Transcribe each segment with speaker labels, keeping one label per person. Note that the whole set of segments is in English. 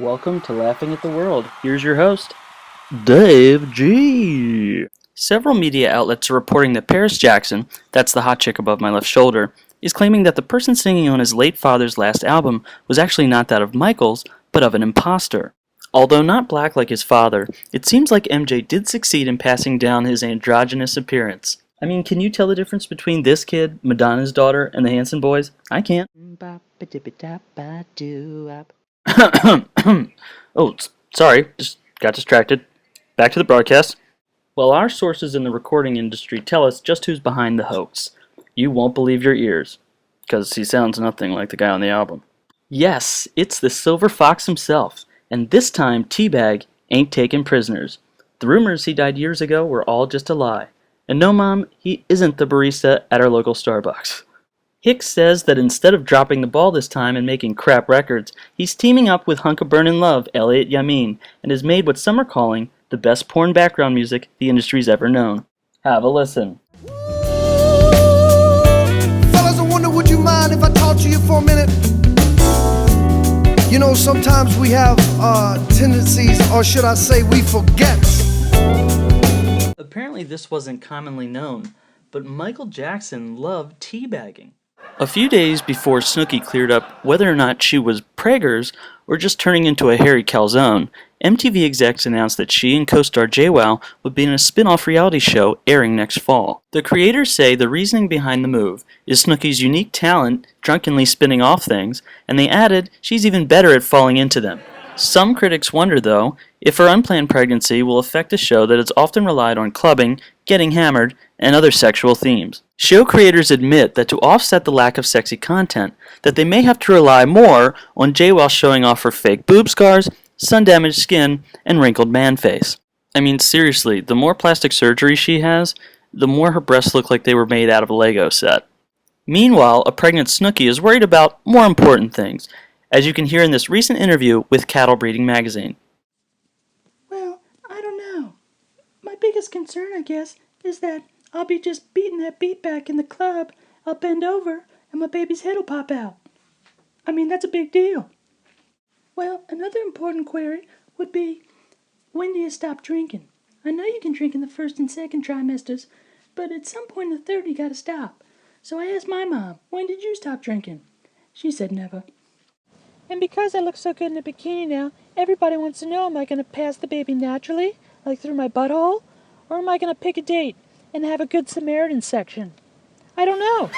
Speaker 1: Welcome to Laughing at the World. Here's your host, Dave G. Several media outlets are reporting that Paris Jackson, that's the hot chick above my left shoulder, is claiming that the person singing on his late father's last album was actually not that of Michael's, but of an imposter. Although not black like his father, it seems like MJ did succeed in passing down his androgynous appearance. I mean, can you tell the difference between this kid, Madonna's daughter, and the Hanson boys? I can't. Oh, sorry, just got distracted. Back to the broadcast. Well, our sources in the recording industry tell us just who's behind the hoax. You won't believe your ears, because he sounds nothing like the guy on the album. Yes, it's the Silver Fox himself, and this time Teabag ain't taking prisoners. The rumors he died years ago were all just a lie. And no, Mom, he isn't the barista at our local Starbucks. Hicks says that instead of dropping the ball this time and making crap records, he's teaming up with hunk of burnin' love, Elliot Yamin, and has made what some are calling the best porn background music the industry's ever known. Have a listen.
Speaker 2: Fellas, I wonder, would you mind if I talk to you for a minute? You know, sometimes we have tendencies, or should I say we forget.
Speaker 1: Apparently this wasn't commonly known, but Michael Jackson loved teabagging. A few days before Snooki cleared up whether or not she was preggers or just turning into a hairy calzone, MTV execs announced that she and co-star Jwoww would be in a spin-off reality show airing next fall. The creators say the reasoning behind the move is Snooki's unique talent drunkenly spinning off things, and they added she's even better at falling into them. Some critics wonder, though, if her unplanned pregnancy will affect a show that has often relied on clubbing, getting hammered, and other sexual themes. Show creators admit that to offset the lack of sexy content, that they may have to rely more on Jwoww showing off her fake boob scars, sun-damaged skin, and wrinkled man face. I mean, seriously, the more plastic surgery she has, the more her breasts look like they were made out of a Lego set. Meanwhile, a pregnant Snooki is worried about more important things, as you can hear in this recent interview with Cattle Breeding Magazine.
Speaker 3: Well, I don't know. My biggest concern, I guess, is that I'll be just beating that beat back in the club, I'll bend over, and my baby's head'll pop out. I mean, that's a big deal. Well, another important query would be, when do you stop drinking? I know you can drink in the first and second trimesters, but at some point in the third you gotta stop. So I asked my mom, when did you stop drinking? She said never. And because I look so good in a bikini now, everybody wants to know, am I going to pass the baby naturally, like through my butthole? Or am I going to pick a date and have a good Samaritan section? I don't know.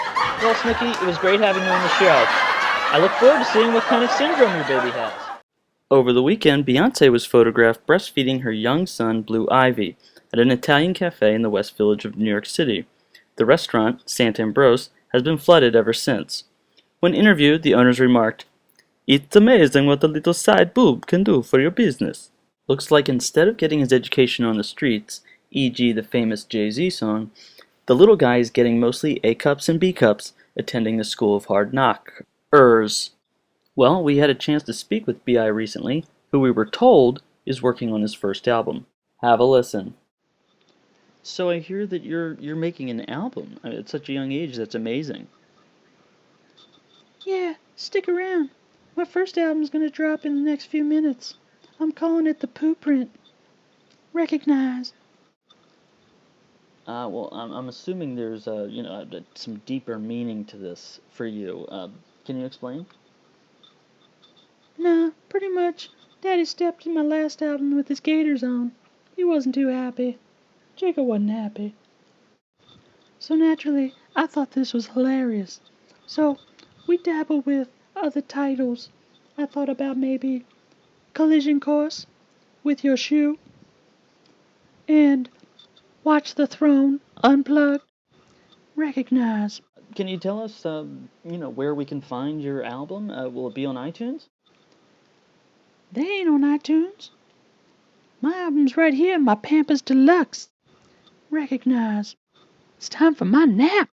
Speaker 1: Well, Snooki, it was great having you on the show. I look forward to seeing what kind of syndrome your baby has. Over the weekend, Beyonce was photographed breastfeeding her young son, Blue Ivy, at an Italian cafe in the West Village of New York City. The restaurant, Sant'Ambrose, has been flooded ever since. When interviewed, the owners remarked, "It's amazing what a little side boob can do for your business." Looks like instead of getting his education on the streets, e.g. the famous Jay-Z song, the little guy is getting mostly A cups and B cups attending the School of Hard Knockers. Well, we had a chance to speak with B.I. recently, who we were told is working on his first album. Have a listen. So I hear that you're making an album. I mean, at such a young age, that's amazing.
Speaker 3: Yeah, stick around. My first album's going to drop in the next few minutes. I'm calling it The Poo Print. Recognize.
Speaker 1: Well, I'm assuming there's some deeper meaning to this for you. Can you explain?
Speaker 3: Nah, pretty much. Daddy stepped in my last album with his gaiters on. He wasn't too happy. Jacob wasn't happy. So naturally, I thought this was hilarious. So, we dabbled with other titles. I thought about maybe Collision Course with Your Shoe and Watch the Throne Unplugged. Recognize.
Speaker 1: Can you tell us, where we can find your album? Will it be on iTunes?
Speaker 3: They ain't on iTunes. My album's right here in my Pampers Deluxe. Recognize. It's time for my nap.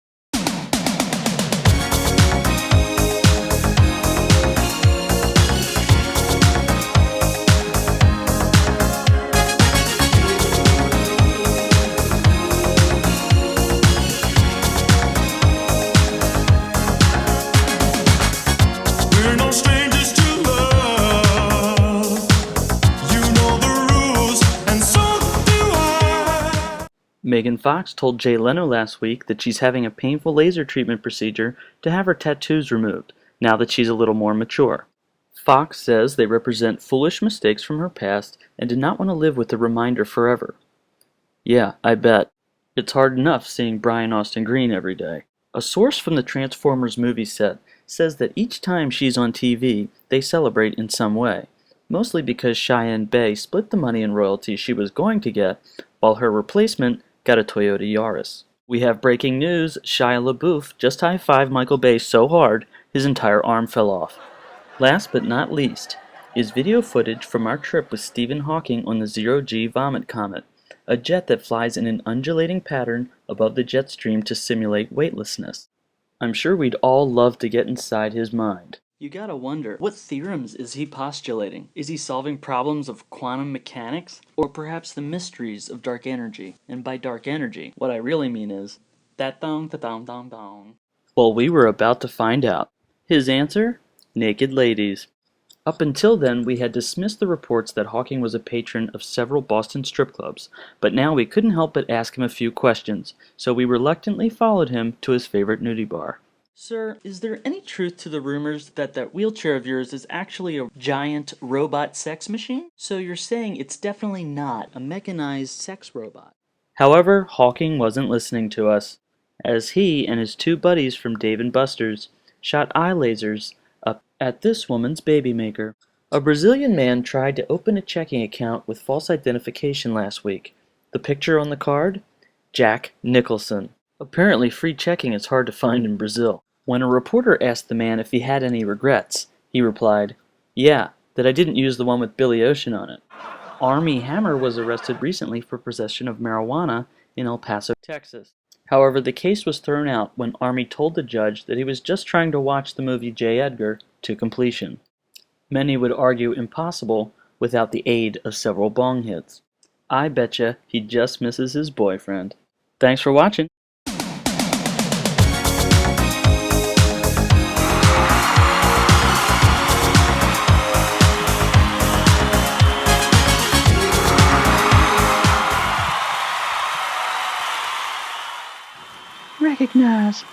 Speaker 4: We're no strangers to love.
Speaker 1: Megan Fox told Jay Leno last week that she's having a painful laser treatment procedure to have her tattoos removed, now that she's a little more mature. Fox says they represent foolish mistakes from her past and did not want to live with the reminder forever. Yeah, I bet. It's hard enough seeing Brian Austin Green every day. A source from the Transformers movie set says that each time she's on TV, they celebrate in some way, mostly because Cheyenne Bay split the money and royalties she was going to get, while her replacement got a Toyota Yaris. We have breaking news: Shia LaBeouf just high-fived Michael Bay so hard his entire arm fell off. Last but not least is video footage from our trip with Stephen Hawking on the Zero-G Vomit Comet, a jet that flies in an undulating pattern above the jet stream to simulate weightlessness. I'm sure we'd all love to get inside his mind. You gotta wonder, what theorems is he postulating? Is he solving problems of quantum mechanics? Or perhaps the mysteries of dark energy? And by dark energy, what I really mean is, that dong da dong dong dong. Well, we were about to find out. His answer? Naked ladies. Up until then, we had dismissed the reports that Hawking was a patron of several Boston strip clubs, but now we couldn't help but ask him a few questions, so we reluctantly followed him to his favorite nudie bar. Sir, is there any truth to the rumors that that wheelchair of yours is actually a giant robot sex machine? So you're saying it's definitely not a mechanized sex robot? However, Hawking wasn't listening to us, as he and his two buddies from Dave & Buster's shot eye lasers up at this woman's baby maker. A Brazilian man tried to open a checking account with false identification last week. The picture on the card? Jack Nicholson. Apparently free checking is hard to find in Brazil. When a reporter asked the man if he had any regrets, he replied, "Yeah, that I didn't use the one with Billy Ocean on it." Armie Hammer was arrested recently for possession of marijuana in El Paso, Texas. However, the case was thrown out when Armie told the judge that he was just trying to watch the movie J. Edgar to completion. Many would argue impossible without the aid of several bong hits. I betcha he just misses his boyfriend. Thanks for watching.
Speaker 3: Recognize.